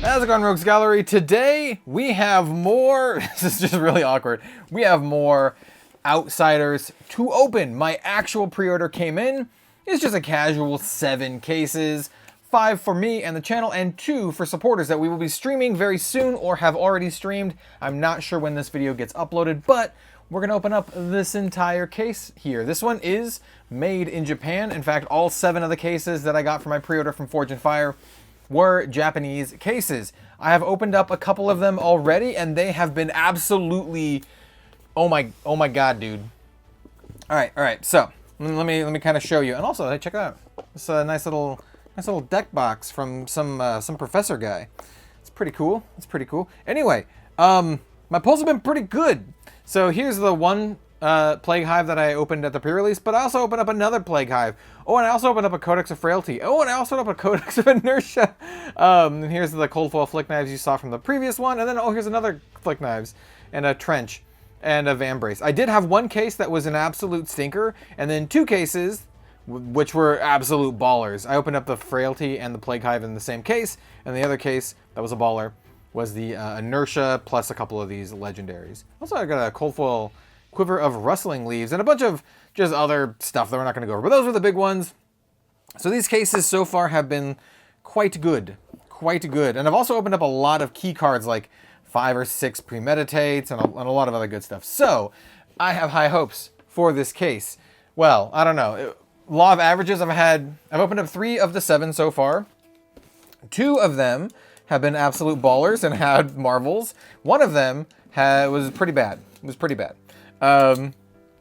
How's it going, Rogues Gallery? Today we have more, this is just really awkward, we have more Outsiders to open. My actual pre-order came in. It's just a casual 7 cases, 5 for me and the channel, and 2 for supporters that we will be streaming very soon or have already streamed. I'm not sure when this video gets uploaded, but we're going to open up this entire case here. This one is made in Japan. In fact, all 7 of the cases that I got for my pre-order from Forge and Fire were Japanese cases. I have opened up a couple of them already, and they have been absolutely, oh my god, dude. All right. So let me kind of show you, and also, hey, check it out. It's a nice little deck box from some professor guy. It's pretty cool. Anyway, my pulls have been pretty good. So here's the one Plague Hive that I opened at the pre-release, but I also opened up another Plague Hive. Oh, and I also opened up a Codex of Frailty. Oh, and I also opened up a Codex of Inertia. And here's the Cold Foil Flick Knives you saw from the previous one. And then, oh, here's another Flick Knives and a Trench and a Vambrace. I did have one case that was an absolute stinker, and then 2 cases which were absolute ballers. I opened up the Frailty and the Plague Hive in the same case, and the other case that was a baller was the Inertia plus a couple of these legendaries. Also, I got a Cold Foil Quiver of Rustling Leaves and a bunch of just other stuff that we're not going to go over. But those were the big ones. So these cases so far have been quite good. And I've also opened up a lot of key cards, like 5 or 6 Premeditates and a lot of other good stuff. So I have high hopes for this case. Well, I don't know. Law of averages, I've opened up 3 of the 7 so far. 2 of them have been absolute ballers and had marvels. One of them was pretty bad.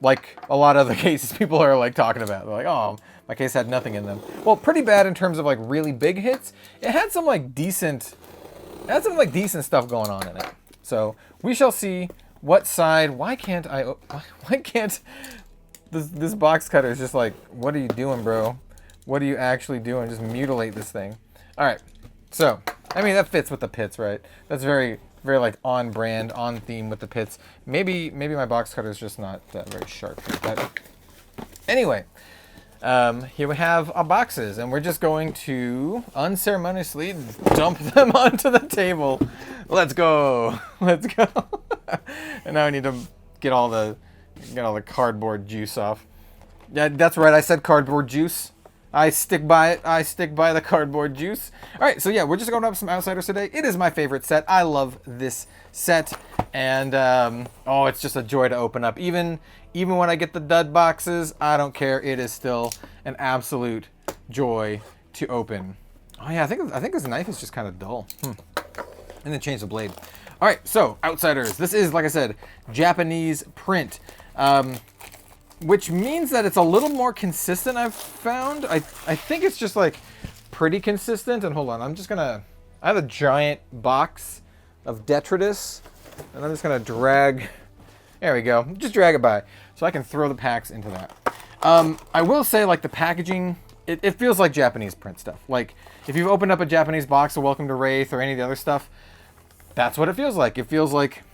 Like a lot of the cases people are like talking about. They're like, oh, my case had nothing in them. Well, pretty bad in terms of like really big hits. It had some decent stuff going on in it. So we shall see what side. Why can't this box cutter is just like, what are you doing, bro? What are you actually doing? Just mutilate this thing. All right. So, I mean, that fits with the pits, right? That's very like on brand, on theme with the pits. Maybe my box cutter is just not very sharp here. But anyway, here we have our boxes, and we're just going to unceremoniously dump them onto the table. Let's go. And now I need to get all the cardboard juice off. Yeah, that's right. I said cardboard juice. I stick by it. I stick by the cardboard juice. All right, so yeah, we're just going to have some Outsiders today. It is my favorite set. I love this set, and oh, it's just a joy to open up. Even when I get the dud boxes, I don't care. It is still an absolute joy to open. Oh yeah, I think this knife is just kind of dull. And then change the blade. All right, so Outsiders. This is, like I said, Japanese print. Which means that it's a little more consistent, I've found. I think it's just like pretty consistent. And hold on, I have a giant box of detritus, and I'm just gonna drag, there we go, just drag it by, so I can throw the packs into that. I will say, like, the packaging, it feels like Japanese print stuff. Like, if you've opened up a Japanese box of Welcome to Wraith or any of the other stuff, that's what it feels like. It feels like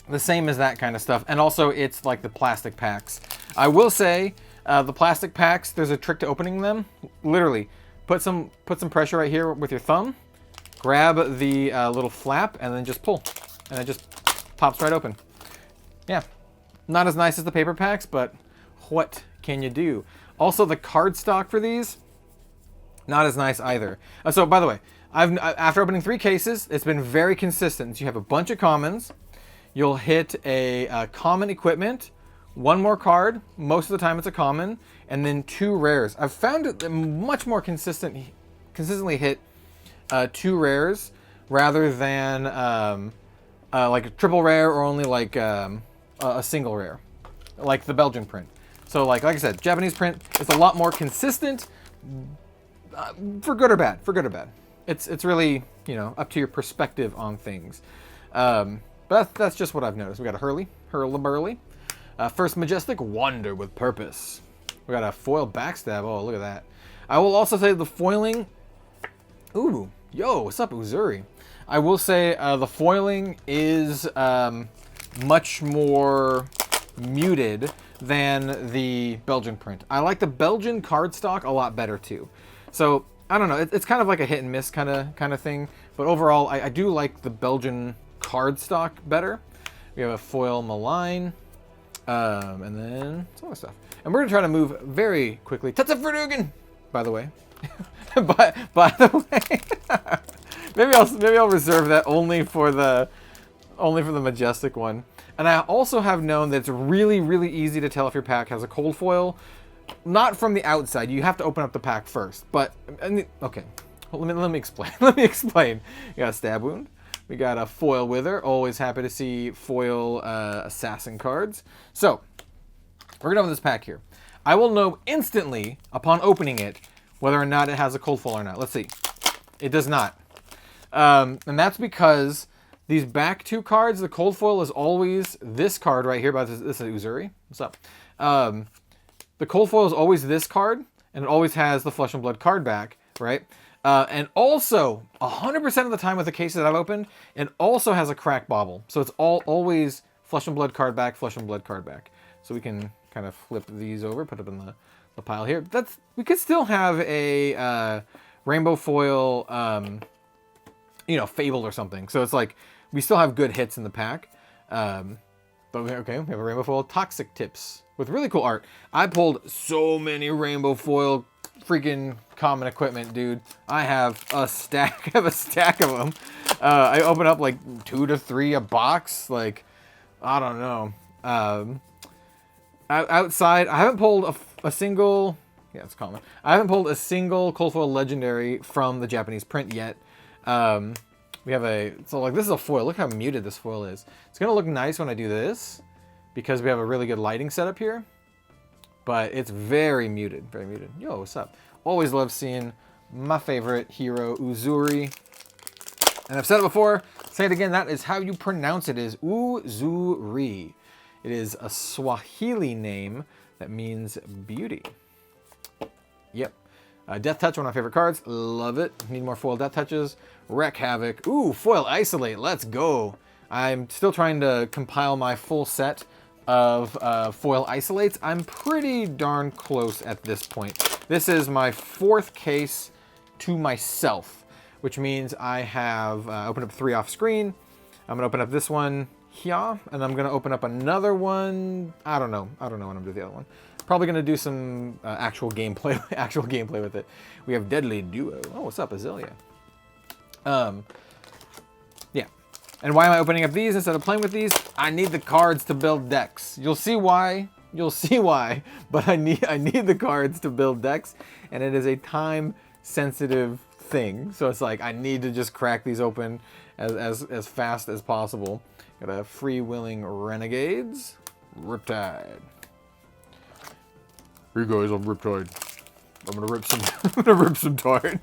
the same as that kind of stuff. And also, it's like the plastic packs. I will say, the plastic packs, there's a trick to opening them. Literally, put some pressure right here with your thumb, grab the little flap, and then just pull. And it just pops right open. Yeah, not as nice as the paper packs, but what can you do? Also, the cardstock for these, not as nice either. So, by the way, after opening 3 cases, it's been very consistent. So you have a bunch of commons. You'll hit a common equipment, 1 more card, most of the time it's a common, and then 2 rares. I've found it much more consistently hit 2 rares rather than like a triple rare or only like a single rare, like the Belgian print. So like I said, Japanese print is a lot more consistent, for good or bad. It's really, you know, up to your perspective on things. But that's just what I've noticed. We got a Hurly-Burly. First Majestic, Wander with Purpose. We got a foil backstab. Oh, look at that. I will also say the foiling. Ooh, yo, what's up, Uzuri? I will say the foiling is much more muted than the Belgian print. I like the Belgian cardstock a lot better too. So I don't know. It's kind of like a hit and miss kind of thing. But overall, I do like the Belgian cardstock better. We have a foil malign, and then some other stuff. And we're gonna try to move very quickly. Verdugen, by the way. by the way, maybe I'll reserve that only for the Majestic one. And I also have known that it's really easy to tell if your pack has a cold foil. Not from the outside. You have to open up the pack first. But okay, well, let me explain. Let me explain. We got a Stab Wound. We got a Foil Wither. Always happy to see foil assassin cards. So we're gonna open this pack here. I will know instantly upon opening it whether or not it has a cold foil or not. Let's see. It does not. And that's because these back 2 cards, the cold foil is always this card right here. But this is Uzuri. What's up? The cold foil is always this card, and it always has the Flesh and Blood card back, right? And also, 100% of the time with the cases that I've opened, it also has a crack bauble. So it's always Flesh and Blood card back, Flesh and Blood card back. So we can kind of flip these over, put it in the pile here. We could still have a rainbow foil, Fable or something. So it's like we still have good hits in the pack. But okay, we have a rainbow foil Toxic Tips with really cool art. I pulled so many rainbow foil freaking common equipment, dude. I have a stack. I have a stack of them. I open up like 2 to 3 a box. Like, I don't know. Outside, I haven't pulled a single. Yeah, it's common. I haven't pulled a single cold foil legendary from the Japanese print yet. We have this is a foil. Look how muted this foil is. It's gonna look nice when I do this because we have a really good lighting setup here, but it's very muted, very muted. Yo, what's up? Always love seeing my favorite hero, Uzuri. And I've said it before, say it again, that is how you pronounce it, is Uzuri. It is a Swahili name that means beauty. Yep. Death Touch, one of my favorite cards. Love it. Need more foil Death Touches. Wreck Havoc. Ooh, foil Isolate. Let's go. I'm still trying to compile my full set of foil Isolates. I'm pretty darn close at this point. This is my 4th case to myself, which means I have opened up 3 off screen. I'm going to open up this one here, and I'm going to open up another one. I don't know what I'm going to do with the other one. Probably going to do some actual gameplay with it. We have Deadly Duo. Oh, what's up, Azalea? Yeah. And why am I opening up these instead of playing with these? I need the cards to build decks. You'll see why. You'll see why. But I need the cards to build decks, and it is a time-sensitive thing. So it's like I need to just crack these open as fast as possible. Got a Free-Willing Renegades, Riptide. Hey guys, I'm Riptide. I'm gonna rip some tide.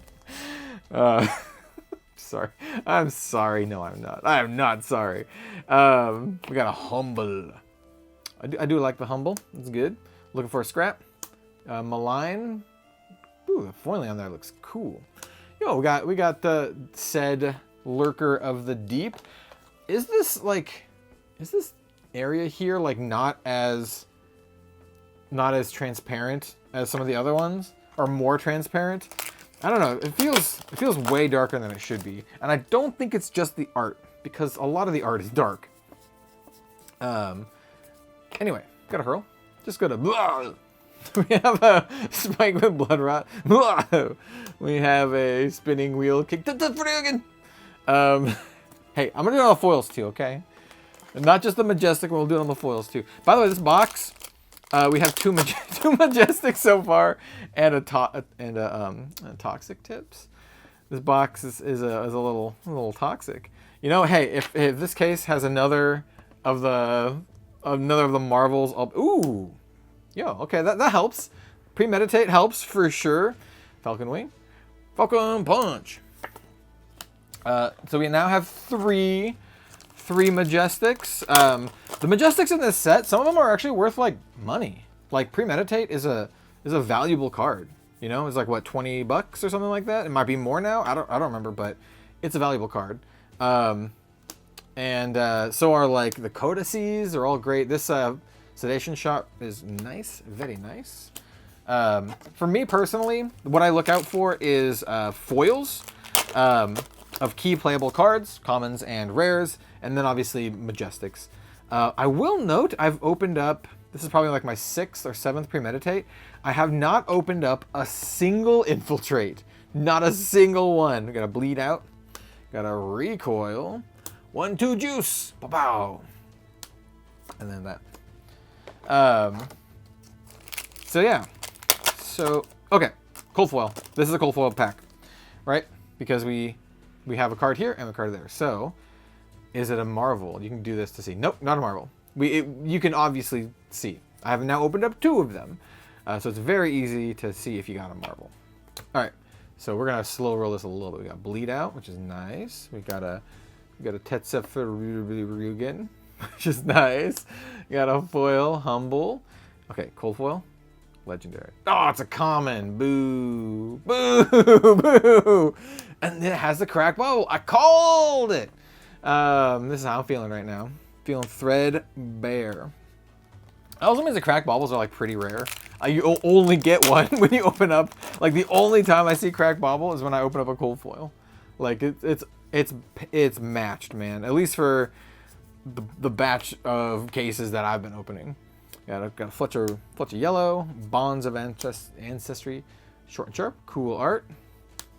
Sorry. I'm sorry. No, I'm not. I am not sorry. We got a Humble. I do like the Humble. It's good. Looking for a scrap. Malign. Ooh, the foiling on there looks cool. Yo, we got the said Lurker of the Deep. Is this area here like not as transparent as some of the other ones, or more transparent? I don't know. It feels way darker than it should be, and I don't think it's just the art, because a lot of the art is dark. Anyway, got a hurl. Just go to. Blah. We have a Spike with Blood Rot. Blah. We have a Spinning Wheel Kick. Hey, I'm gonna do it on the foils too, okay? And not just the Majestic, we'll do it on the foils too. By the way, this box. We have two Majestics so far, and a Toxic Tips. This box is a little toxic. You know, hey, if this case has another of the Marvels, ooh, yo, okay, that helps. Premeditate helps for sure. Falcon Wing, Falcon Punch. So we now have three Majestics. The Majestics in this set, some of them are actually worth like money. Like Premeditate is a valuable card. You know, it's like what, $20 or something like that. It might be more now. I don't remember, but it's a valuable card. And so are like the Codices are all great. This Sedation Shot is nice, very nice. For me personally, what I look out for is foils. of key playable cards, commons and rares, and then obviously Majestics. I will note I've opened up, this is probably like my 6th or 7th Premeditate. I have not opened up a single Infiltrate. Not a single one. Got a Bleed Out. Got a Recoil. 1-2 Juice. Pow. And then that. So yeah. So, okay. Cold Foil. This is a Cold Foil pack. Right? Because we have a card here and a card there. So, is it a Marvel? You can do this to see. Nope, not a Marvel. You can obviously see. I have now opened up 2 of them. So it's very easy to see if you got a Marvel. All right. So we're gonna slow roll this a little bit. We got Bleed Out, which is nice. We got a Tetsufurugen, which is nice. We got a foil, Humble. Okay, Cold Foil, Legendary. Oh, it's a common. Boo, boo, boo. And it has the crack bubble. I called it. This is how I'm feeling right now. Feeling threadbare. It also means the crack baubles are like pretty rare. You only get one when you open up. Like the only time I see crack bauble is when I open up a cold foil. Like it's matched, man. At least for the batch of cases that I've been opening. Got a Fletcher Yellow, Bonds of Ancestry, short and sharp, cool art,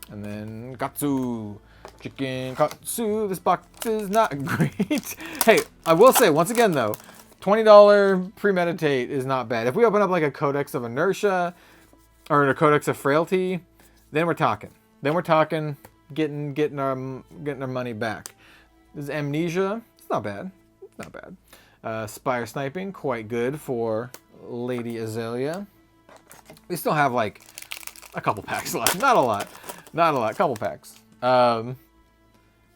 and then Katsu. Chicken Katsu. This box is not great. Hey, I will say once again though, $20 Premeditate is not bad. If we open up like a Codex of Inertia or a Codex of Frailty, then we're talking. Then we're talking getting our money back. This is Amnesia. It's not bad. It's not bad. Spire Sniping, quite good for Lady Azalea. We still have like a couple packs left. Not a lot. Not a lot. Couple packs.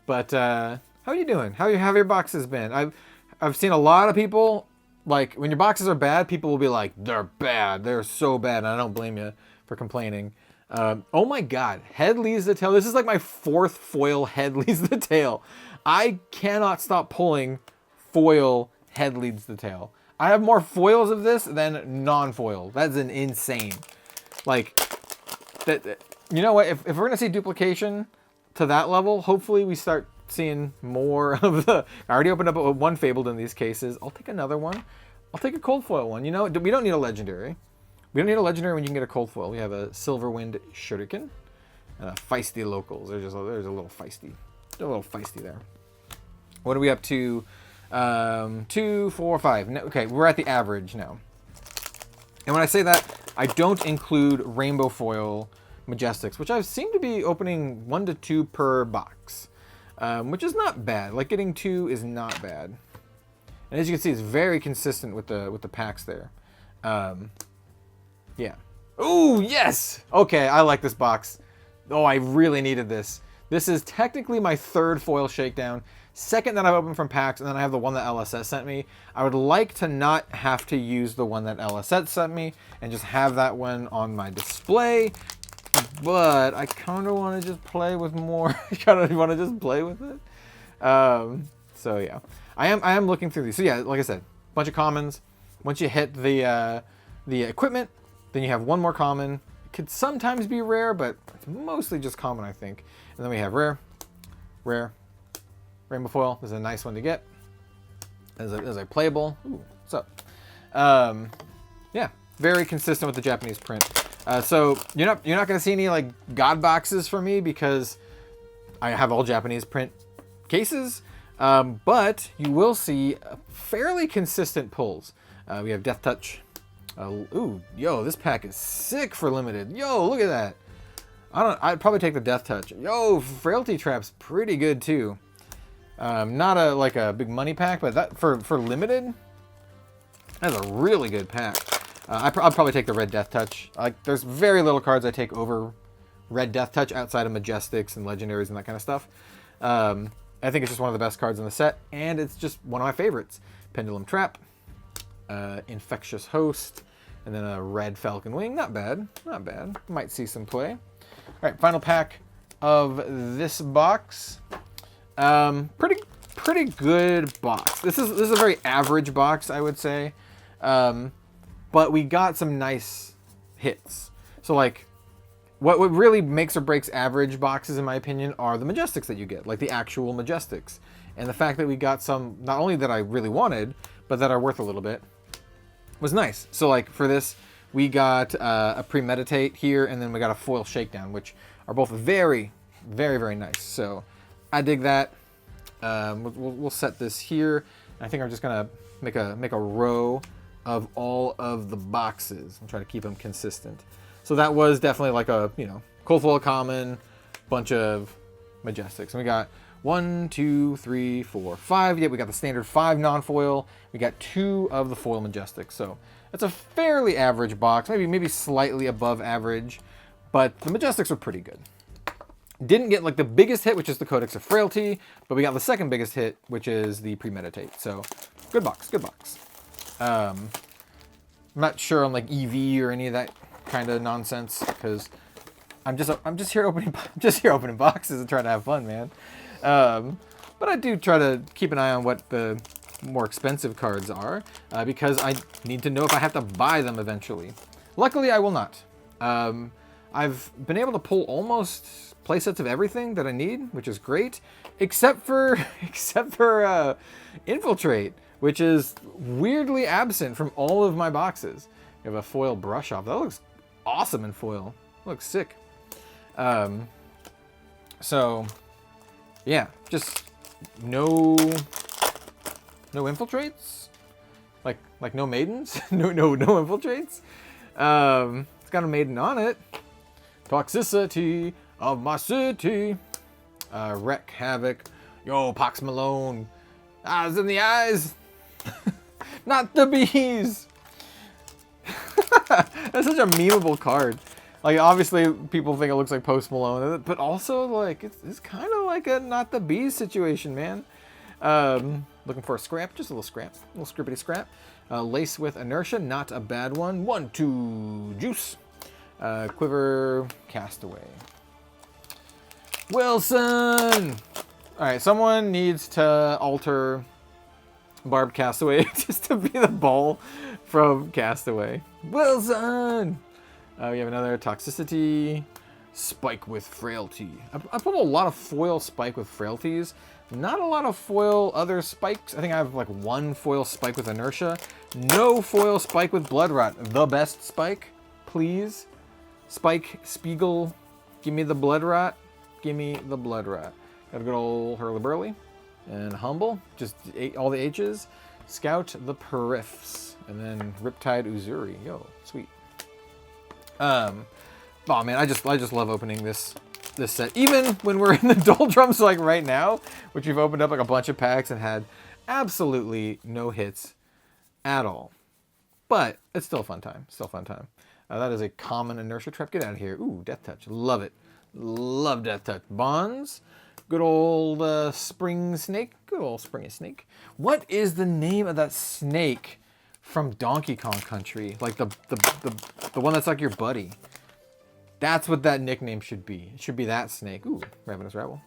But how are you doing? How have your boxes been? I've seen a lot of people, like, when your boxes are bad, people will be like, they're bad. They're so bad. And I don't blame you for complaining. Oh my God. Head Leads the Tail. This is like my 4th foil Head Leads the Tail. I cannot stop pulling foil Head Leads the Tail. I have more foils of this than non-foil. That's an insane. Like, that. You know what? If we're going to see duplication to that level, hopefully we start seeing more of the... I already opened up one Fabled in these cases. I'll take another one. I'll take a cold foil one. You know, we don't need a legendary. We don't need a legendary when you can get a cold foil. We have a Silverwind Shuriken and a Feisty Locals. There's a little feisty. A little feisty there. What are we up to? 2, 4, 5. No, okay, we're at the average now. And when I say that, I don't include Rainbow Foil Majestics, which I seem to be opening 1 to 2 per box, which is not bad. Like, getting 2 is not bad. And as you can see, it's very consistent with the packs there. Yeah. Ooh, yes! Okay, I like this box. Oh, I really needed this. This is technically my 3rd foil shakedown. 2nd that I've opened from packs, and then I have the one that LSS sent me. I would like to not have to use the one that LSS sent me and just have that one on my display. But I kind of want to just play with more. I kind of want to just play with it. So yeah, I am looking through these. So yeah, like I said, bunch of commons. Once you hit the equipment, then you have one more common. It could sometimes be rare, but it's mostly just common, I think. And then we have rare, Rainbow Foil. This is a nice one to get. As a playable. Ooh, what's up? Yeah, very consistent with the Japanese print. So you're not going to see any like God boxes from me because I have all Japanese print cases. But you will see fairly consistent pulls. We have Death Touch. Ooh, yo, this pack is sick for limited. Yo, look at that. I'd probably take the Death Touch. Yo, Frailty Trap's pretty good too. Not a big money pack, but that for limited, that's a really good pack. I'll probably take the Red Death Touch. There's very little cards I take over Red Death Touch outside of Majestics and Legendaries and that kind of stuff. I think it's just one of the best cards in the set, and it's just one of my favorites. Pendulum Trap, Infectious Host, and then a Red Falcon Wing. Not bad, not bad. Might see some play. All right, final pack of this box. Pretty good box. This is a very average box, I would say. But we got some nice hits. So like what really makes or breaks average boxes, in my opinion, are the Majestics that you get, like the actual Majestics. And the fact that we got some, not only that I really wanted, but that are worth a little bit, was nice. So like for this, we got a Premeditate here, and then we got a Foil Shakedown, which are both very, very, very nice. So I dig that. We'll set this here. I think I'm just gonna make a row of all of the boxes. I'm trying to keep them consistent. So that was definitely like a, you know, cold foil common, bunch of Majestics. And we got 1, 2, 3, 4, 5. Yeah, we got the standard 5 non-foil. We got 2 of the foil Majestics. So that's a fairly average box, maybe slightly above average, but the Majestics are pretty good. Didn't get like the biggest hit, which is the Codex of Frailty, but we got the second biggest hit, which is the Premeditate. So good box, good box. I'm not sure on like EV or any of that kind of nonsense, because I'm just here opening boxes and trying to have fun, man. But I do try to keep an eye on what the more expensive cards are, because I need to know if I have to buy them eventually. Luckily, I will not. I've been able to pull almost playsets of everything that I need, which is great, except for Infiltrate, which is weirdly absent from all of my boxes. You have a foil brush off. That looks awesome in foil. Looks sick. So yeah, just no infiltrates, like no maidens, no infiltrates. It's got a maiden on it. Toxicity of my city. Wreck Havoc. Yo, Pox Malone. Eyes in the eyes. Not the bees. That's such a memeable card. Like, obviously, people think it looks like Post Malone, but also, like, it's kind of like a not the bees situation, man. Looking for a scrap, just a little scrap, a little scrippity scrap. Lace with Inertia, not a bad one. 1, 2, Juice. Quiver, Castaway. Wilson! Alright, someone needs to alter Barb Castaway just to be the ball from Castaway. Wilson! We have another Toxicity. Spike with Frailty. I pulled a lot of foil Spike with Frailties. Not a lot of foil other spikes. I think I have like 1 foil Spike with Inertia. No foil Spike with Blood Rot. The best Spike, please. Spike, Spiegel, give me the Blood Rot. Give me the Blood Rot. Got a good old Hurly-Burly. And Humble, just all the H's. Scout the Periffs. And then Riptide Uzuri. Yo, sweet. Oh man, I just love opening this set. Even when we're in the doldrums like right now, which we've opened up like a bunch of packs and had absolutely no hits at all. But it's still a fun time. Still a fun time. That is a common Inertia Trap. Get out of here. Ooh, Death Touch. Love it. Love Death Touch. Bonds. Good old Spring Snake. Good old Springy Snake. What is the name of that snake from Donkey Kong Country? Like the one that's like your buddy. That's what that nickname should be. It should be that snake. Ooh, Ravenous Rabble.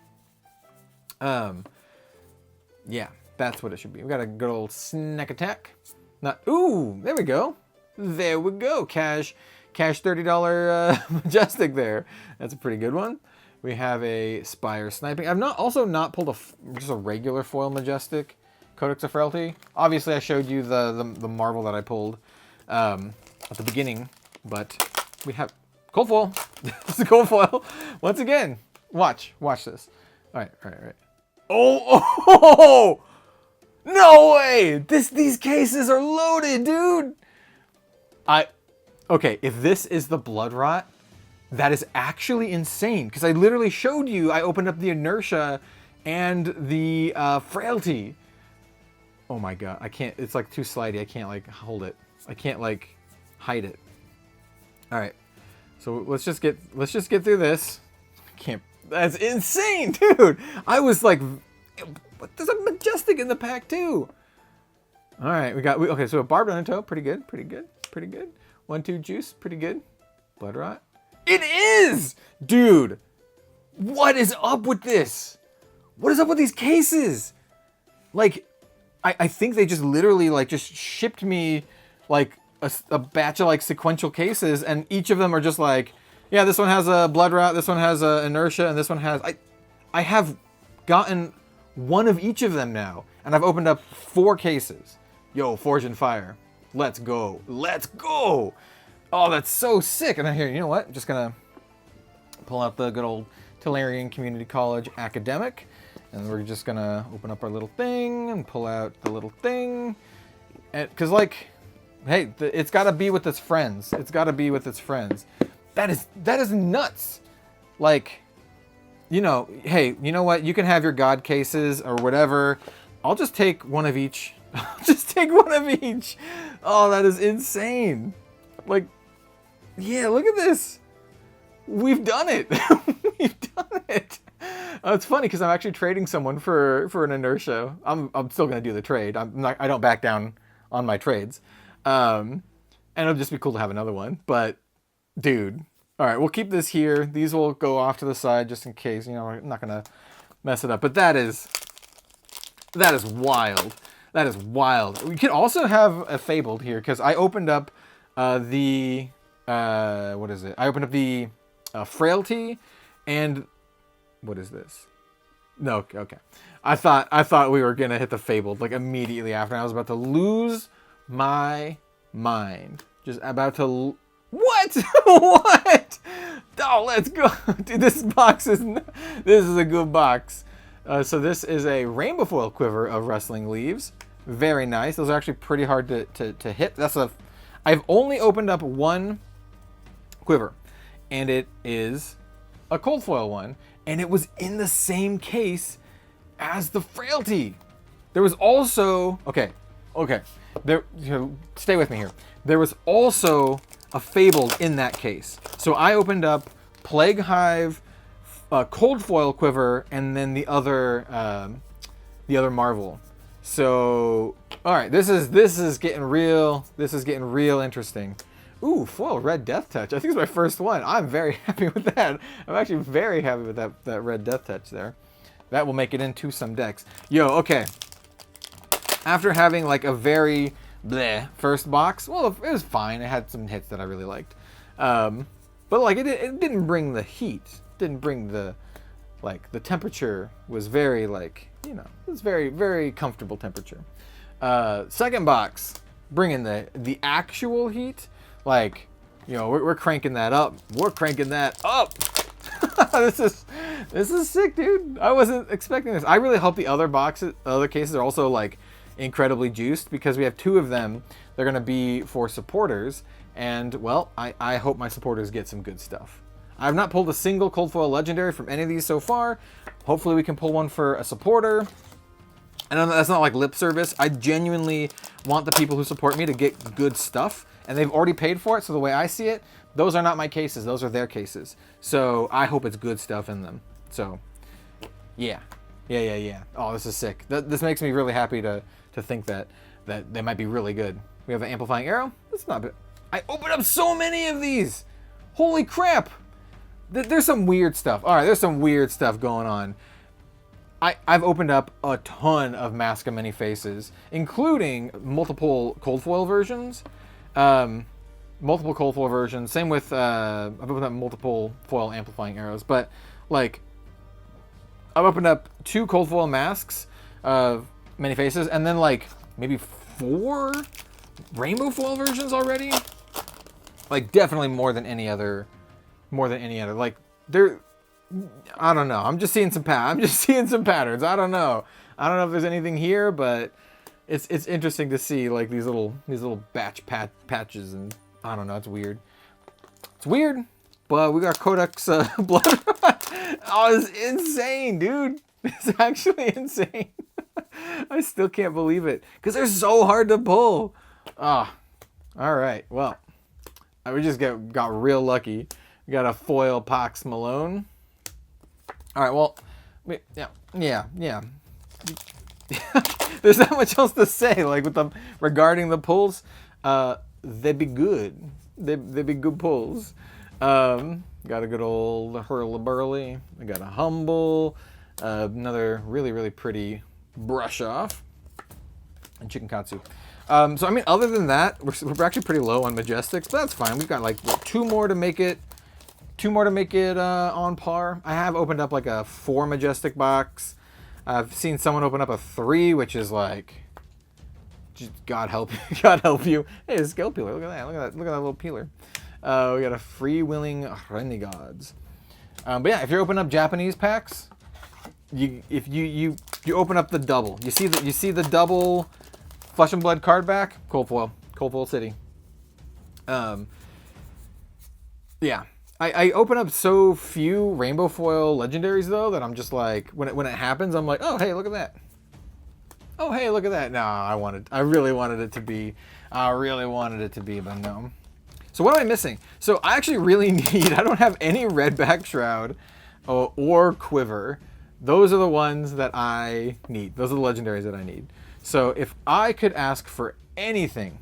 Yeah, that's what it should be. We got a good old Snack Attack. Not. Ooh, there we go. There we go. Cash $30 Majestic there. That's a pretty good one. We have a Spire Sniping. I've also not pulled just a regular foil Majestic Codex of Frailty. Obviously, I showed you the Marvel that I pulled at the beginning, but we have cold foil. This is cold foil once again. Watch this. All right. Oh! No way! These cases are loaded, dude. Okay, if this is the Blood Rot, that is actually insane. Because I literally showed you, I opened up the Inertia and the Frailty. Oh my god, I can't, it's like too slidey. I can't like hold it. I can't like hide it. All right, so let's just get through this. I can't, that's insane, dude. I was like, there's a Majestic in the pack too. All right, okay, so a Barbed Undertow, pretty good. 1, 2 Juice, pretty good. Blood Rot. It is! Dude, what is up with this? What is up with these cases? Like, I think they just literally like just shipped me like a batch of like sequential cases, and each of them are just like Yeah, this one has a blood rot, this one has a inertia, and this one has... I have gotten one of each of them now, and I've opened up 4 cases. Yo, Forge and Fire. Let's go. Let's go! Oh, that's so sick. And then here, you know what? I'm just gonna pull out the good old Tellurian Community College Academic, and we're just gonna open up our little thing and pull out the little thing. And, cause like, hey, it's gotta be with its friends. It's gotta be with its friends. That is nuts. Like, you know, hey, you know what? You can have your God cases or whatever. I'll just take one of each. I'll just take one of each. Oh, that is insane. Like, yeah, look at this. We've done it. We've done it. It's funny because I'm actually trading someone for an inertia. I'm still gonna do the trade. I don't back down on my trades. And it'll just be cool to have another one. But dude, all right, we'll keep this here. These will go off to the side just in case. You know, I'm not gonna mess it up. But that is wild. That is wild. We could also have a Fabled here because I opened up the what is it? I opened up the Frailty, and what is this? No, okay. I thought we were gonna hit the Fabled like immediately after. I was about to lose my mind. Just about to. What? What? Oh, let's go. Dude, this is a good box. So this is a Rainbow Foil Quiver of Rustling Leaves. Very nice. Those are actually pretty hard to hit. I've only opened up one quiver, and it is a Cold Foil one, and it was in the same case as the Frailty. There was also, okay. There, stay with me here. There was also a Fabled in that case. So I opened up Plague Hive, Cold Foil Quiver, and then the other Marvel. So, all right, this is getting real. This is getting real interesting. Ooh, foil Red Death Touch. I think it's my first one. I'm very happy with that. I'm actually very happy with that Red Death Touch there. That will make it into some decks. Yo, okay. After having like a very bleh first box, well, it was fine. It had some hits that I really liked. But like it didn't bring the heat. Didn't bring the temperature was very like, you know, it was very, very comfortable temperature. Second box, bringing the actual heat. Like, you know, we're cranking that up. We're cranking that up. This is sick, dude. I wasn't expecting this. I really hope the other cases are also like incredibly juiced because we have 2 of them. They're gonna be for supporters, and well, I hope my supporters get some good stuff. I've not pulled a single Cold Foil Legendary from any of these so far. Hopefully we can pull one for a supporter. And that's not like lip service. I genuinely want the people who support me to get good stuff, and they've already paid for it. So the way I see it, those are not my cases. Those are their cases. So I hope it's good stuff in them. So yeah. Oh, this is sick. This makes me really happy to think that they might be really good. We have an Amplifying Arrow. That's not bad. I opened up so many of these. Holy crap. There's some weird stuff. All right, there's some weird stuff going on. I've opened up a ton of Mask of Many Faces, including multiple Cold Foil versions. Multiple Cold Foil versions. Same with, I've opened up multiple foil Amplifying Arrows. But, like, I've opened up 2 Cold Foil masks of Many Faces, and then, like, maybe 4 Rainbow Foil versions already. Like, definitely more than any other. Like, I don't know. I'm just seeing some patterns. I don't know if there's anything here, but it's interesting to see like these little patches, and I don't know. It's weird. It's weird, but we got Codex Blood. Oh, it's insane, dude. It's actually insane. I still can't believe it because they're so hard to pull. Ah, all right. Well, we just got real lucky. We got a foil Pox Malone. All right, well, yeah. There's not much else to say. Like with them regarding the pulls, they'd be good. They'd be good pulls. Got a good old Hurly-Burly. I got a Humble. Another really, really pretty Brush Off. And Chicken Katsu. So I mean, other than that, we're actually pretty low on Majestics, but that's fine. We've got like 2 more to make it 2 more to make it on par. I have opened up like a 4 majestic box. I've seen someone open up a 3, which is like, just God help you. God help you. Hey, a skill peeler. Look at that. Look at that little peeler. We got a free-willing Renegades. But yeah, if you're opening up Japanese packs, you open up the double. You see the double Flesh and Blood card back. Cold foil city. Yeah, I open up so few rainbow foil legendaries though that I'm just like, when it happens, I'm like, oh hey, look at that. Oh hey, look at that. No, I really wanted it to be, but no. So what am I missing? So I actually really need, I don't have any Redback Shroud or Quiver. Those are the ones that I need. Those are the legendaries that I need. So if I could ask for anything,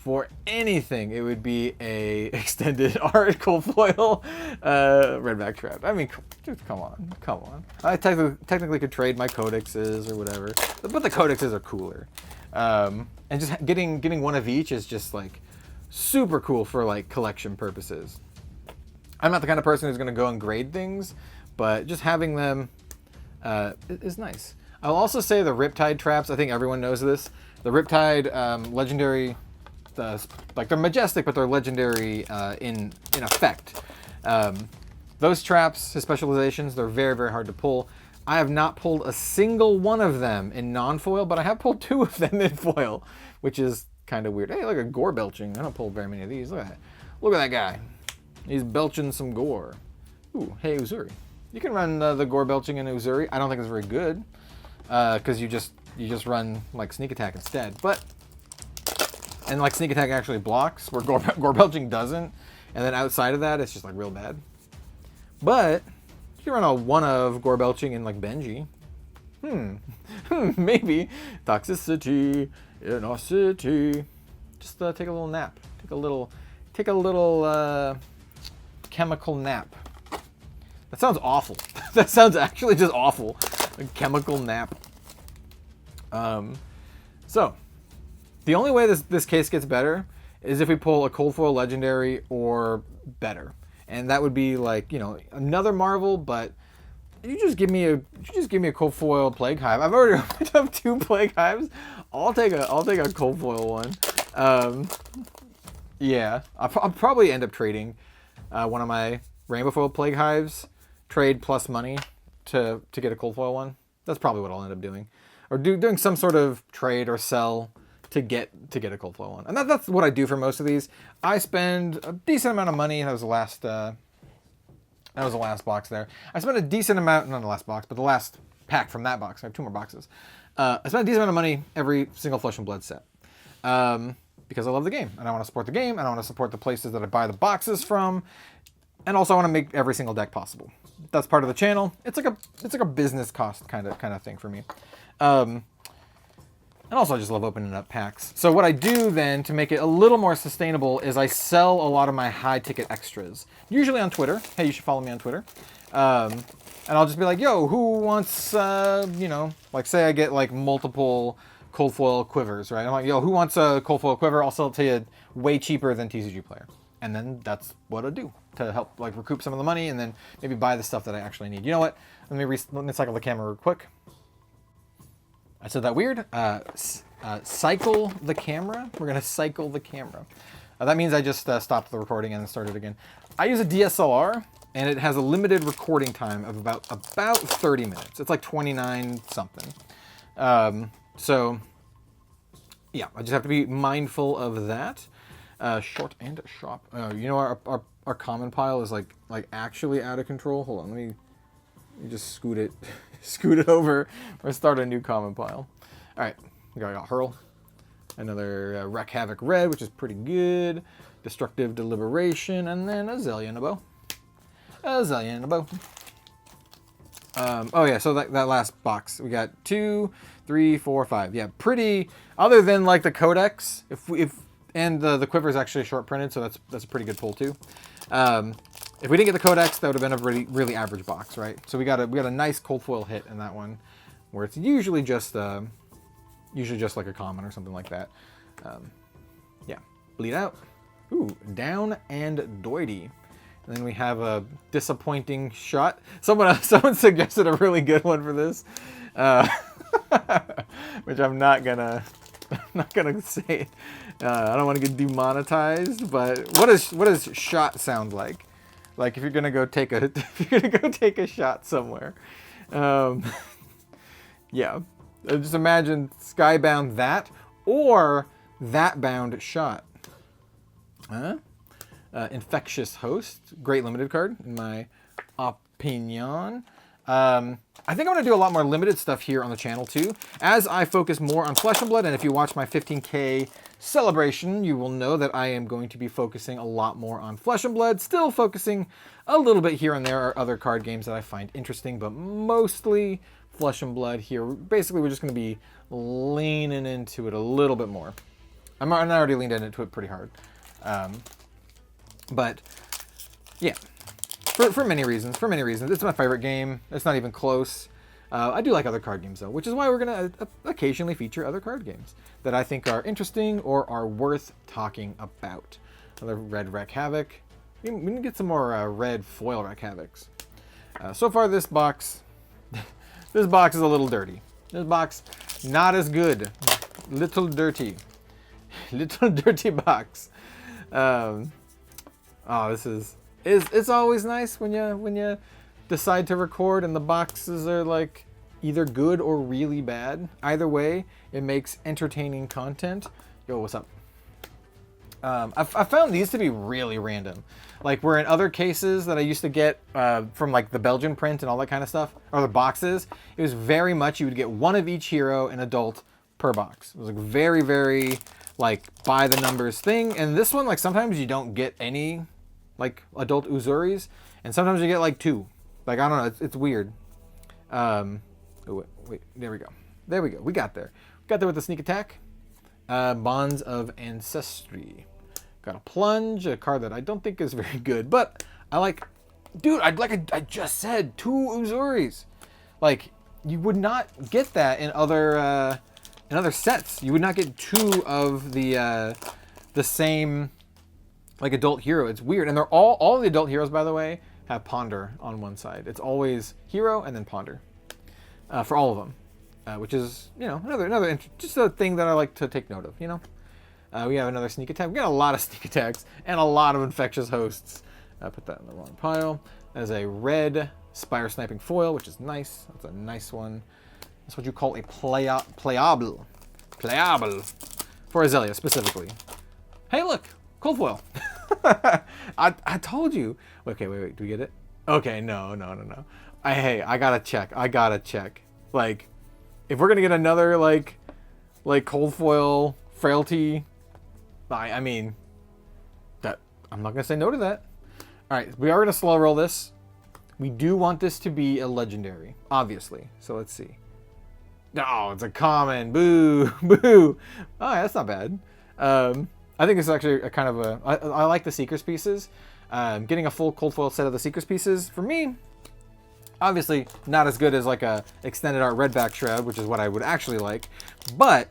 it would be a extended art cold foil Redback Shroud. I mean, just come on. I technically could trade my codexes or whatever, but the codexes are cooler. And just getting one of each is just like super cool for like collection purposes. I'm not the kind of person who's going to go and grade things, but just having them is nice. I'll also say the Riptide traps. I think everyone knows this. The Riptide legendary, like they're majestic, but they're legendary in effect. Those traps, his specializations, they're very, very hard to pull. I have not pulled a single one of them in non-foil, but I have pulled 2 of them in foil, which is kind of weird. Hey, look at gore belching. I don't pull very many of these. Look at that. Look at that guy. He's belching some gore. Ooh, hey, Uzuri. You can run the gore belching in Uzuri. I don't think it's very good because you just run like sneak attack instead. And like sneak attack actually blocks where gore belching doesn't. And then outside of that, it's just like real bad. But you can run a 1 of gore belching in like Benji. Maybe toxicity in our city. Just take a little nap. Take a little chemical nap. That sounds awful. That sounds actually just awful. A chemical nap. So the only way this case gets better is if we pull a cold foil legendary or better, and that would be like, you know, another Marvel, but you just give me a cold foil Plague Hive. I've already opened up 2 Plague Hives. I'll take a cold foil one. Yeah, I'll probably end up trading one of my Rainbow Foil Plague Hives, trade plus money to get a cold foil one. That's probably what I'll end up doing, or doing some sort of trade or sell to get a cold foil one. And that's what I do for most of these. I spend a decent amount of money. That was the last. That was the last box there. I spent a decent amount, not the last box, but the last pack from that box. I have 2 more boxes. I spent a decent amount of money every single Flesh and Blood set. Because I love the game, and I want to support the game, and I want to support the places that I buy the boxes from, and also I want to make every single deck possible. That's part of the channel. It's like a business cost kind of thing for me. And also I just love opening up packs. So what I do then to make it a little more sustainable is I sell a lot of my high ticket extras, usually on Twitter. Hey, you should follow me on Twitter. And I'll just be like, yo, who wants, you know, like say I get like multiple cold foil quivers, right? I'm like, yo, who wants a cold foil quiver? I'll sell it to you way cheaper than TCG Player. And then that's what I do to help like recoup some of the money and then maybe buy the stuff that I actually need. You know what? Let me cycle the camera real quick. I said that weird. Cycle the camera. We're gonna cycle the camera. That means I just stopped the recording and started again. I use a DSLR and it has a limited recording time of about 30 minutes. It's like 29 something. So yeah, I just have to be mindful of that. Short and shop. You know, our common pile is like actually out of control. Hold on, let me just scoot it over or start a new common pile. All right, we got Hurl, another Wreck Havoc Red, which is pretty good. Destructive Deliberation, and then a Azalea in a bow. Oh yeah, so that last box, we got 2, 3, 4, 5. Yeah, pretty. Other than like the Codex, and the quiver is actually short printed, so that's a pretty good pull too. If we didn't get the Codex, that would have been a really average box, right? So we got a nice cold foil hit in that one, where it's usually just like a common or something like that. Yeah, bleed out. Ooh, Down and Doity. And then we have a disappointing shot. Someone suggested a really good one for this, which I'm not gonna say. I don't want to get demonetized. But what does shot sound like? Like if you're gonna go take a shot somewhere. Yeah, just imagine Skybound that or that bound shot. Infectious Host, great limited card in my opinion. I think I'm going to do a lot more limited stuff here on the channel too, as I focus more on Flesh and Blood. And if you watch my 15K celebration, you will know that I am going to be focusing a lot more on Flesh and Blood, still focusing a little bit here and there are other card games that I find interesting, but mostly Flesh and Blood here. Basically, we're just going to be leaning into it a little bit more. I'm already leaned into it pretty hard. But yeah, for many reasons. It's my favorite game. It's not even close. I do like other card games though, which is why we're going to occasionally feature other card games that I think are interesting or are worth talking about. Another red Wreck Havoc. We need to get some more red foil Wreck Havocs. So far this box, this box is a little dirty. This box, not as good. Little dirty. Little dirty box. Oh, it's always nice when you decide to record and the boxes are like either good or really bad. Either way, it makes entertaining content. Yo, what's up? I found these to be really random. Like where in other cases that I used to get from like the Belgian print and all that kind of stuff, or the boxes, it was very much you would get one of each hero and adult per box. It was like very, very like by the numbers thing. And this one, like sometimes you don't get any like adult Uzuris, and sometimes you get like 2. Like I don't know, it's weird. Oh, wait, there we go. We got there. We got there with the sneak attack. Bonds of Ancestry. Got a plunge, a card that I don't think is very good, but I like. Dude, I just said 2 Uzuris. Like you would not get that in other sets. You would not get 2 of the same like adult hero. It's weird, and they're all the adult heroes, by the way, have Ponder on one side. It's always hero and then Ponder for all of them, which is another just a thing that I like to take note of. We have another sneak attack. We got a lot of sneak attacks and a lot of infectious hosts. Put that in the wrong pile. That is a red Spire Sniping foil, which is nice. That's a nice one. That's what you call a playable for Azalea specifically. Hey, look, cold foil. I told you. Okay, wait. Do we get it? Okay, no. I gotta check. Like, if we're gonna get another like cold foil frailty, I mean, that I'm not gonna say no to that. All right, we are gonna slow roll this. We do want this to be a legendary, obviously. So let's see. No, it's a common. Boo, boo. Oh, yeah, that's not bad. I think it's actually a kind of a. I like the Seeker's pieces. Getting a full cold foil set of the Seeker's pieces for me, obviously not as good as like a extended art redback shroud, which is what I would actually like. But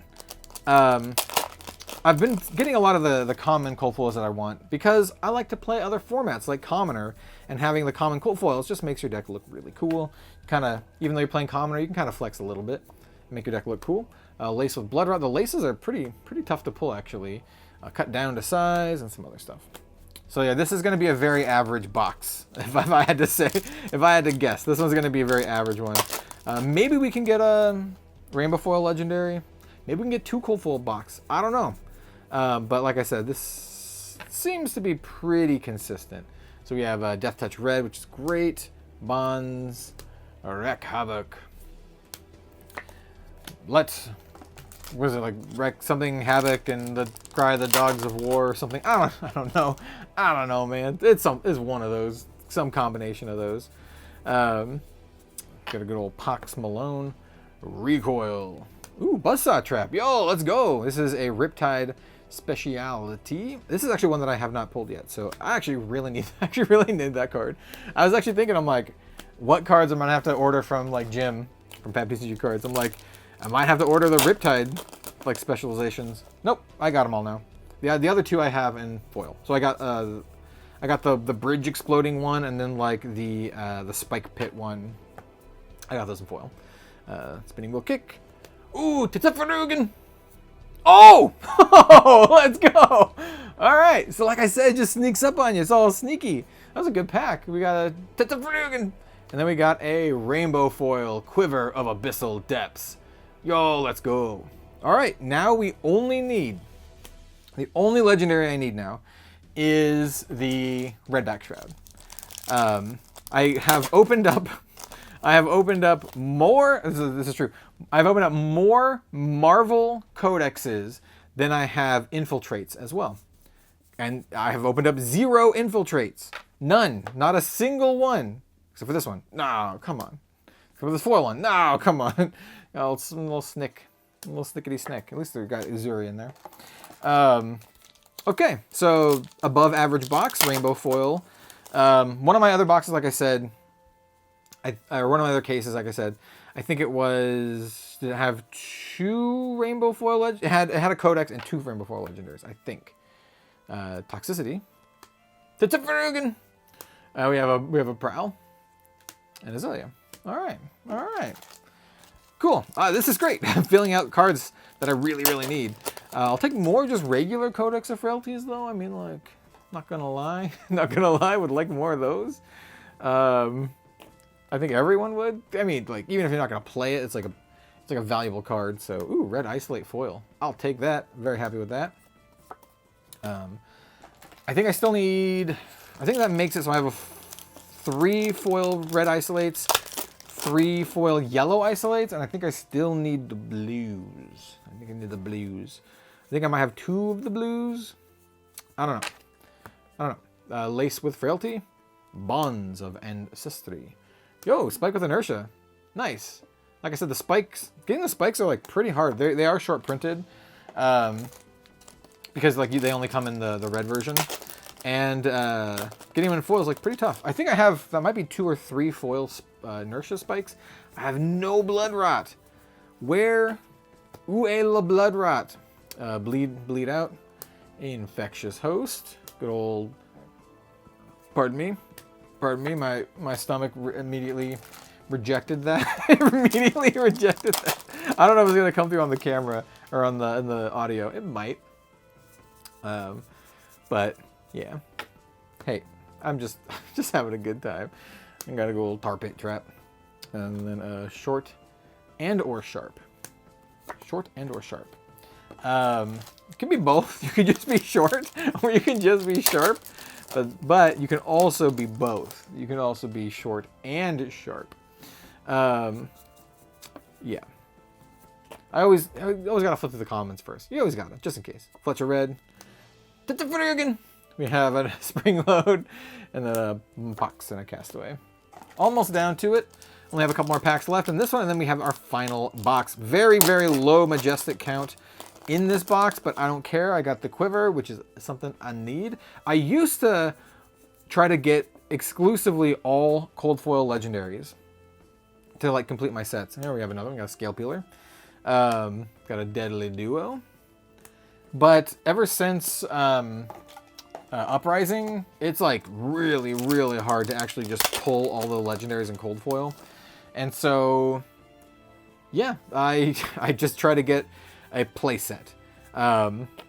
I've been getting a lot of the common cold foils that I want because I like to play other formats like Commoner, and having the common cold foils just makes your deck look really cool. Kind of, even though you're playing Commoner, you can kind of flex a little bit, make your deck look cool. Lace with Blood Rot. The laces are pretty tough to pull actually. Cut down to size and some other stuff. So yeah, this is going to be a very average box. If I had to guess, this one's going to be a very average one. Maybe we can get a Rainbow Foil Legendary. Maybe we can get 2 cold foil box. I don't know. But like I said, this seems to be pretty consistent. So we have Death Touch Red, which is great. Bonds, Wreck Havoc. What is it, like Wreck something Havoc and the Cry of the Dogs of War or something? I don't know, man. It's one of those, some combination of those. Got a good old Pox Malone. Recoil. Ooh, Buzzsaw Trap. Yo, let's go. This is a Riptide Speciality. This is actually one that I have not pulled yet, so I actually really need that card. I was actually thinking, I'm like, what cards am I gonna have to order from like Jim from FAB TCG cards? I'm like, I might have to order the Riptide like specializations. Nope, I got them all now. The other 2 I have in foil. So I I got the bridge exploding one, and then like the spike pit one. I got those in foil. Spinning wheel kick. Ooh, Titsafarugan! Oh! Let's go! Alright, so like I said, it just sneaks up on you. It's all sneaky. That was a good pack. We got a Titsafarugan! And then we got a rainbow foil, Quiver of Abyssal Depths. Yo, let's go. Alright, now we only need, the only legendary I need now is the Redback Shroud. I have opened up more, this is true, I've opened up more Marvel Codexes than I have Infiltrates as well. And I have opened up 0 Infiltrates. None, not a single one. Except for this one. No, come on. Except for this foil one. No, come on. Oh, it's a little snick. A little snickety snick. At least they got Uzuri in there. Okay, so above average box, rainbow foil. One of my other boxes, like I said, or one of my other cases, like I said, I think it was, did it have 2 rainbow foil it had a codex and 2 rainbow foil legendaries, I think. Toxicity. Titsafarugan! We have a Prowl. And Azalea. Alright. Cool. This is great. I'm filling out cards that I really, really need. I'll take more just regular Codex of Frailties, though. I mean, like, not gonna lie. Would like more of those. I think everyone would. I mean, like, even if you're not gonna play it, it's like a valuable card. So, ooh, red Isolate foil. I'll take that. Very happy with that. I think I still need, I think that makes it so I have 3 foil red Isolates, 3 foil yellow Isolates, and I think I still need the blues. I think I need the blues. I think I might have 2 of the blues. I don't know. Lace with Frailty. Bonds of Ancestry. Yo, Spike with Inertia. Nice. Like I said, the spikes, getting the spikes are like pretty hard. They are short printed. Because like they only come in the red version. And getting them in foil is like pretty tough. I think I have, that might be 2 or 3 foil inertia spikes. I have no blood rot. Where? Où est le blood rot? Bleed out. Infectious host. Good old, pardon me, my stomach immediately rejected that. Immediately rejected that. I don't know if it's gonna come through on the camera or on in the audio. It might. But yeah. Hey, I'm just having a good time. I got a little tar pit trap. And then short and or sharp. Short and or sharp. It can be both. You could just be short or you can just be sharp. But you can also be both. You can also be short and sharp. Yeah. I always gotta flip through the comments first. You always gotta, just in case. Fletcher Red. We have a Spring Load and then a Pox and a Castaway. Almost down to it. Only have a couple more packs left in this one, and then we have our final box. Very, very low Majestic count in this box, but I don't care. I got the Quiver, which is something I need. I used to try to get exclusively all cold foil legendaries to like complete my sets. Here we have another one. Got a Scale Peeler. Got a Deadly Duo. But ever since Uprising, it's like really, really hard to actually just pull all the legendaries in cold foil. And so, yeah, I just try to get a playset.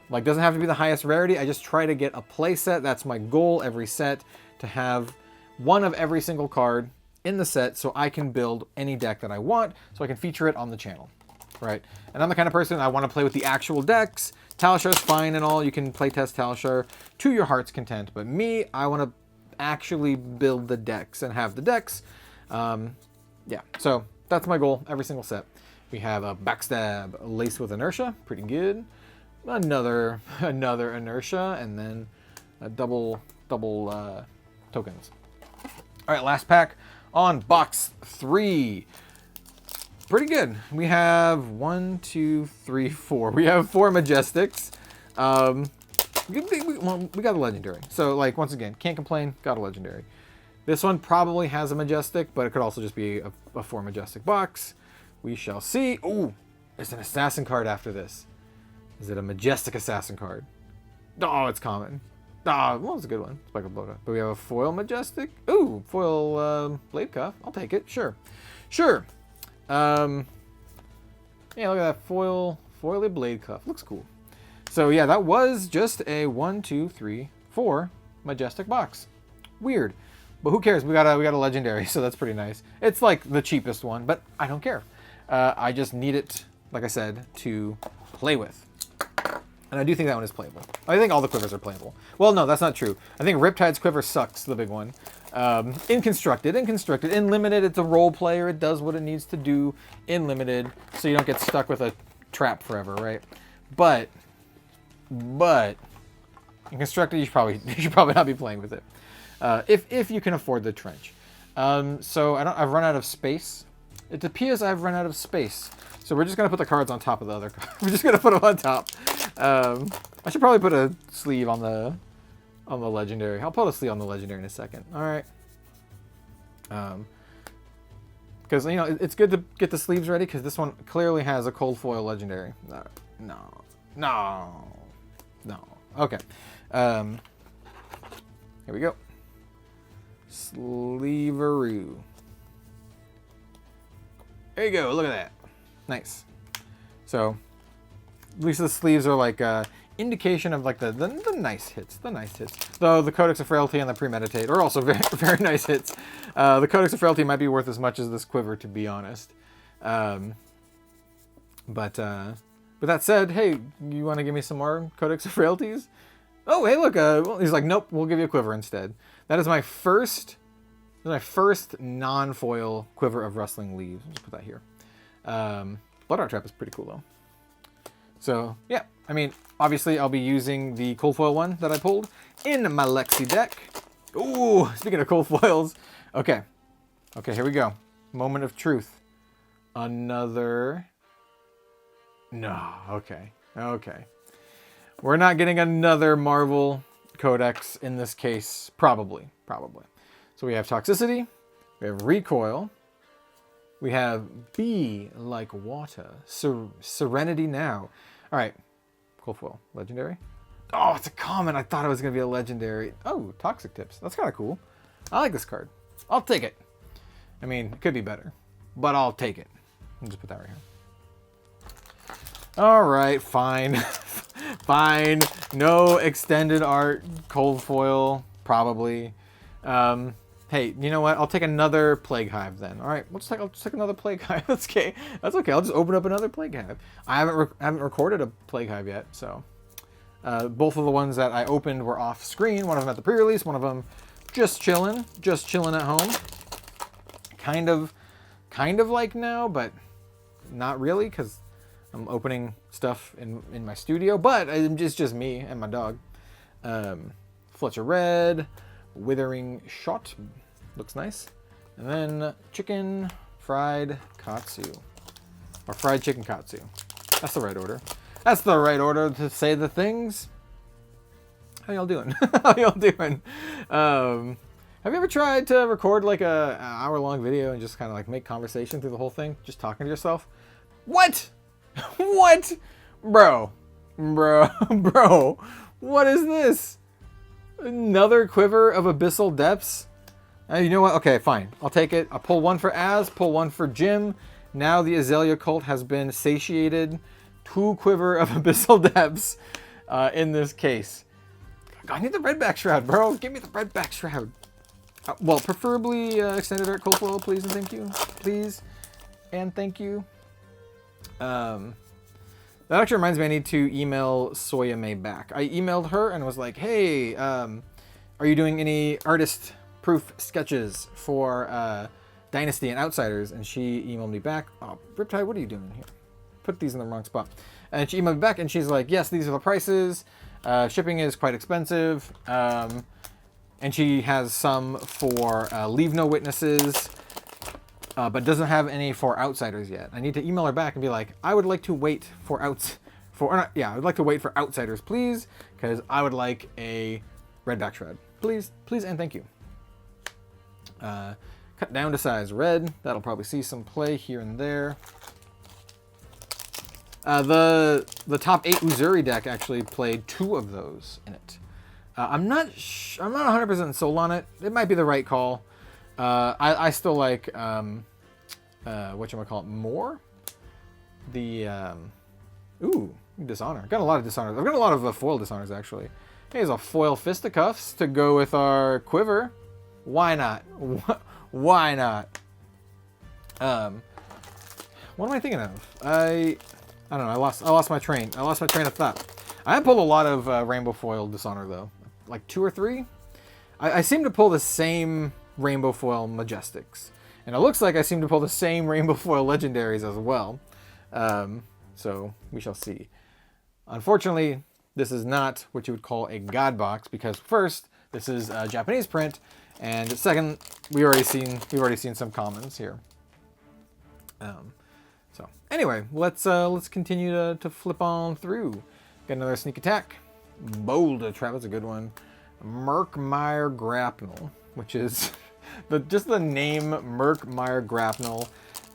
Like, doesn't have to be the highest rarity. I just try to get a playset. That's my goal every set, to have one of every single card in the set so I can build any deck that I want, so I can feature it on the channel, right? And I'm the kind of person, I want to play with the actual decks. Talashar's fine and all. You can playtest Talashar to your heart's content. But me, I want to actually build the decks and have the decks. Yeah, so that's my goal every single set. We have a Backstab, a Lace with Inertia, pretty good. Another Inertia, and then a double tokens. All right, last pack on box 3. Pretty good. We have 1, 2, 3, 4. We have 4 Majestics. We got a Legendary. So, like, once again, can't complain. Got a Legendary. This one probably has a Majestic, but it could also just be a 4 Majestic box. We shall see. Ooh, there's an Assassin card after this. Is it a Majestic Assassin card? Oh, it's common. Ah, well, that's a good one. Speckled Balke. But we have a foil Majestic. Ooh, foil Blade Cuff. I'll take it. Sure. Sure. Yeah, look at that foily Blade Cuff. Looks cool. So yeah, that was just a 1, 2, 3, 4 Majestic box. Weird. But who cares? We got a legendary, so that's pretty nice. It's like the cheapest one, but I don't care. I just need it, like I said, to play with. And I do think that one is playable. I think all the quivers are playable. Well, no, that's not true. I think Riptide's quiver sucks, the big one. In constructed. In limited, it's a role player. It does what it needs to do in limited, so you don't get stuck with a trap forever, right? But in constructed, you should probably not be playing with it. If you can afford the trench. So I've run out of space. It appears I've run out of space. So we're just gonna put the cards on top of the other cards. We're just gonna put them on top. I should probably put a sleeve on the legendary. I'll put a sleeve on the legendary in a second. All right. Because you know it's good to get the sleeves ready because this one clearly has a cold foil legendary. No. Okay. Here we go. Sleeveroo. There you go. Look at that. Nice. So, at least the sleeves are like indication of like the nice hits. The nice hits. Though the Codex of Frailty and the Premeditate are also very, very nice hits. The Codex of Frailty might be worth as much as this quiver, to be honest. But that said, hey, you want to give me some more Codex of Frailties? Oh, hey, look. Well, he's like, nope, we'll give you a quiver instead. That is my first non-foil quiver of Rustling Leaves. Let's put that here. Blood Art Trap is pretty cool, though. So, yeah. I mean, obviously, I'll be using the cold foil one that I pulled in my Lexi deck. Ooh, speaking of cold foils. Okay. Okay, here we go. Moment of truth. Another... No, okay. Okay. We're not getting another Marvel Codex in this case. Probably. So we have Toxicity. We have Recoil. We have Be Like Water. Serenity Now. All right. Cold foil. Legendary. Oh, it's a common. I thought it was going to be a legendary. Oh, Toxic Tips. That's kind of cool. I like this card. I'll take it. I mean, it could be better, but I'll take it. I'll just put that right here. All right, fine. Fine. No extended art cold foil, probably. Hey, you know what? I'll take another Plague Hive then. All right, I'll just take another Plague Hive. That's okay. That's okay. I'll just open up another Plague Hive. I haven't recorded a Plague Hive yet, so both of the ones that I opened were off screen. One of them at the pre-release. One of them just chilling at home. Kind of like now, but not really because I'm opening stuff in my studio. But it's just me and my dog. Fletcher Red. Withering Shot. Looks nice. And then Chicken Fried Katsu. Or Fried Chicken Katsu. That's the right order. That's the right order to say the things. How y'all doing? How y'all doing? Have you ever tried to record like an hour-long video and just kind of like make conversation through the whole thing? Just talking to yourself? What? What? Bro. What is this? Another quiver of Abyssal Depths? You know what? Okay, fine. I'll take it. I'll pull one for Az, pull one for Jim. Now the Azalea cult has been satiated. 2 quiver of Abyssal Depths in this case. I need the Redback Shroud, bro. Give me the Redback Shroud. Well, preferably extended art cold foil, please and thank you. Please and thank you. That actually reminds me I need to email Soya May back. I emailed her and was like, hey, are you doing any artist-proof sketches for Dynasty and Outsiders? And she emailed me back. Oh, Riptide, what are you doing here? Put these in the wrong spot. And she emailed me back and she's like, yes, these are the prices. Shipping is quite expensive. And she has some for Leave No Witnesses. But doesn't have any for Outsiders yet. I need to email her back and be like, I would like to wait for I would like to wait for Outsiders, please, because I would like a Redback Shroud. Please, and thank you. Cut down to size red. That'll probably see some play here and there. The top 8 Uzuri deck actually played 2 of those in it. I'm not 100% sold on it. It might be the right call. I still like whatchamacallit more. The ooh, dishonor. Got a lot of dishonors. I've got a lot of foil dishonors actually. Here's a foil fisticuffs to go with our quiver. Why not? Why not? What am I thinking of? I don't know. I lost my train. I lost my train of thought. I have pulled a lot of rainbow foil dishonor though, like 2 or 3. I seem to pull the same rainbow foil majestics, and it looks like I seem to pull the same rainbow foil legendaries as well. So we shall see. Unfortunately, this is not what you would call a god box because first, this is a Japanese print, and second, we've already seen some commons here. So anyway, let's continue to flip on through. Got another sneak attack, boulder trap. That's a good one. Magyar grapnel, which is just the name Magyar grapnel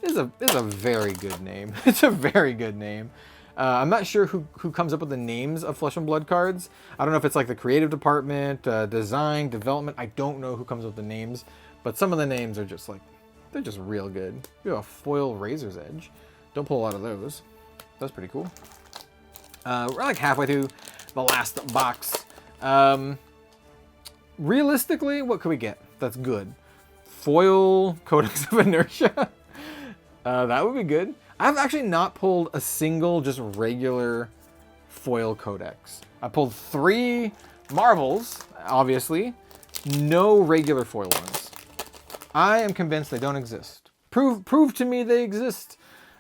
is a very good name. It's a very good name. I'm not sure who comes up with the names of Flesh and Blood cards. I don't know if it's like the creative department, design, development. I don't know who comes up with the names, but some of the names are just like, they're just real good. We have a foil Razor's Edge. Don't pull a lot of those. That's pretty cool. We're like halfway through the last box. Realistically, what could we get that's good? Foil Codex of Inertia. That would be good. I've actually not pulled a single just regular foil codex. I pulled 3 Marvels, obviously. No regular foil ones. I am convinced they don't exist. Prove to me they exist.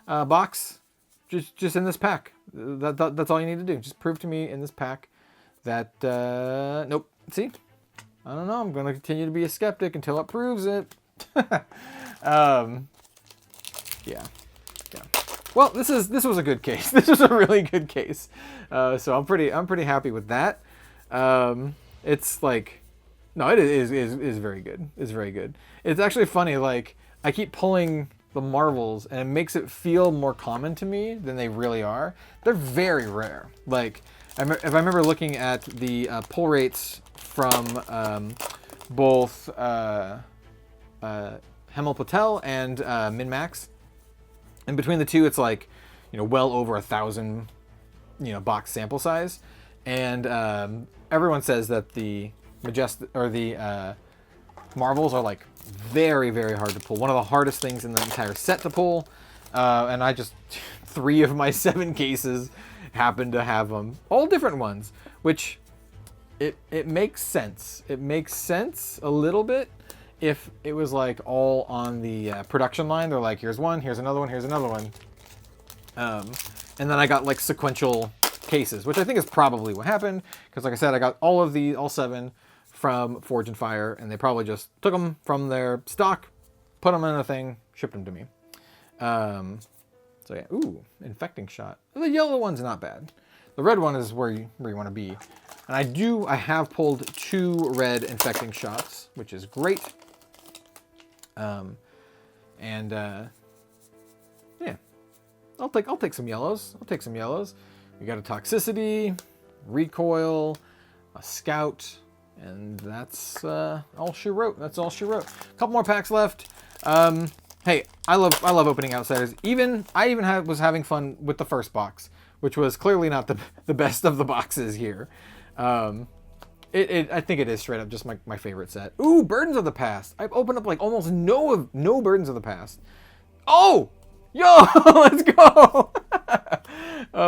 Box, just in this pack. That's all you need to do. Just prove to me in this pack that nope. See, I don't know. I'm going to continue to be a skeptic until it proves it. Yeah. Well, this was a good case. This was a really good case. So I'm pretty happy with that. It's like, no, it is very good. It's very good. It's actually funny. Like I keep pulling the Marvels, and it makes it feel more common to me than they really are. They're very rare. Like if I remember looking at the pull rates from both Hemel Patel and Min-Max. And between the two, it's like, well over 1,000, box sample size. And everyone says that the Marvels are like very, very hard to pull. One of the hardest things in the entire set to pull. And I just, 3 of my 7 cases happen to have them. All different ones, which it makes sense. It makes sense a little bit. If it was like all on the production line, they're like, here's one, here's another one, here's another one. And then I got like sequential cases, which I think is probably what happened. Because like I said, I got all 7 from Forge and Fire, and they probably just took them from their stock, put them in a thing, shipped them to me. So yeah, ooh, infecting shot. The yellow one's not bad. The red one is where you want to be. And I have pulled 2 red infecting shots, which is great. Yeah, I'll take some yellows. I'll take some yellows. We got a toxicity, recoil, a scout, and that's all she wrote. That's all she wrote. A couple more packs left. Hey, I love opening outsiders. I was having fun with the first box, which was clearly not the best of the boxes here. I think it is straight up just my favorite set. Ooh, Burdens of the Past. I've opened up like almost no Burdens of the Past. Oh, yo, let's go.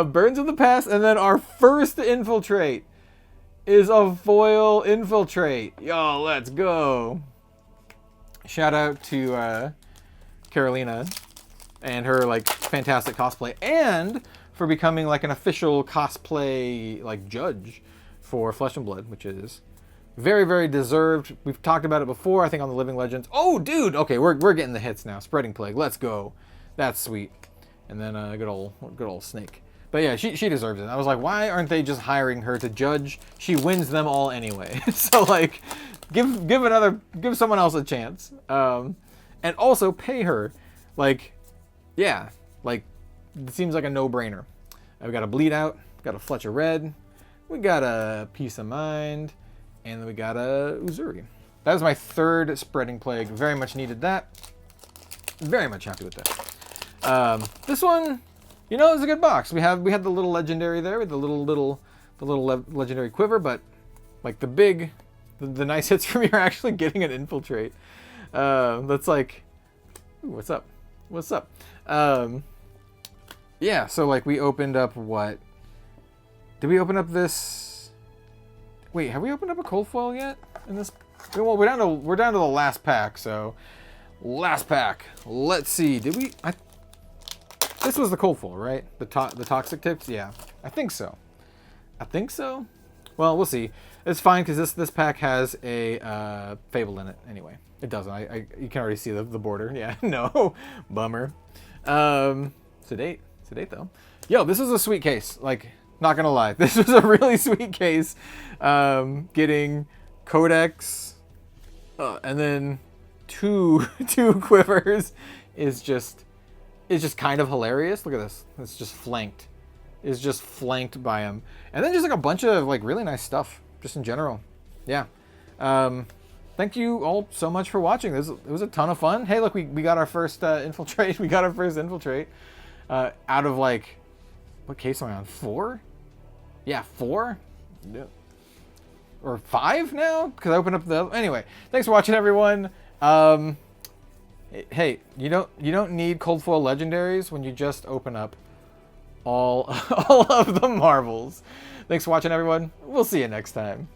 Burdens of the Past, and then our first infiltrate is a foil infiltrate. Yo, let's go. Shout out to Carolina and her like fantastic cosplay, and for becoming like an official cosplay like judge for Flesh and Blood, which is very, very deserved. We've talked about it before, I think, on the Living Legends. Oh, dude! Okay, we're getting the hits now. Spreading Plague, let's go. That's sweet. And then good old Snake. But yeah, she deserves it. I was like, why aren't they just hiring her to judge? She wins them all anyway. So like, give someone else a chance. And also pay her. Like, yeah, like it seems like a no-brainer. We got a Bleed Out, got a Fletcher Red. We got a Peace of Mind, And then we got a Uzuri. That was my third Spreading Plague. Very much needed that. Very much happy with that. This one, you know, is a good box. We had the little legendary there with the little legendary quiver, but like the nice hits for me are actually getting an infiltrate. That's like, ooh, what's up? What's up? Yeah, so like we opened up what? Did we open up this? Wait, have we opened up a cold foil yet in this? Well, we're down to the last pack, so last pack. Let's see. Did we? This was the cold foil, right? The toxic tips. Yeah, I think so. I think so. Well, we'll see. It's fine because this pack has a Fable in it anyway. It doesn't. You can already see the border. Yeah. No. Bummer. Sedate though. Yo, this was a sweet case. Like, not gonna lie, this was a really sweet case. Getting Codex and then two quivers is just kind of hilarious. Look at this. It's just flanked. It's just flanked by him. And then just like a bunch of like really nice stuff just in general. Yeah. Thank you all so much for watching. It was a ton of fun. Hey, look, we got our first infiltrate. We got our first infiltrate out of like, what case am I on? 4? Yeah, 4? Yeah. Or 5 now? Because I opened up the... Anyway, thanks for watching, everyone. Hey, you don't need cold foil legendaries when you just open up all of the marvels. Thanks for watching, everyone. We'll see you next time.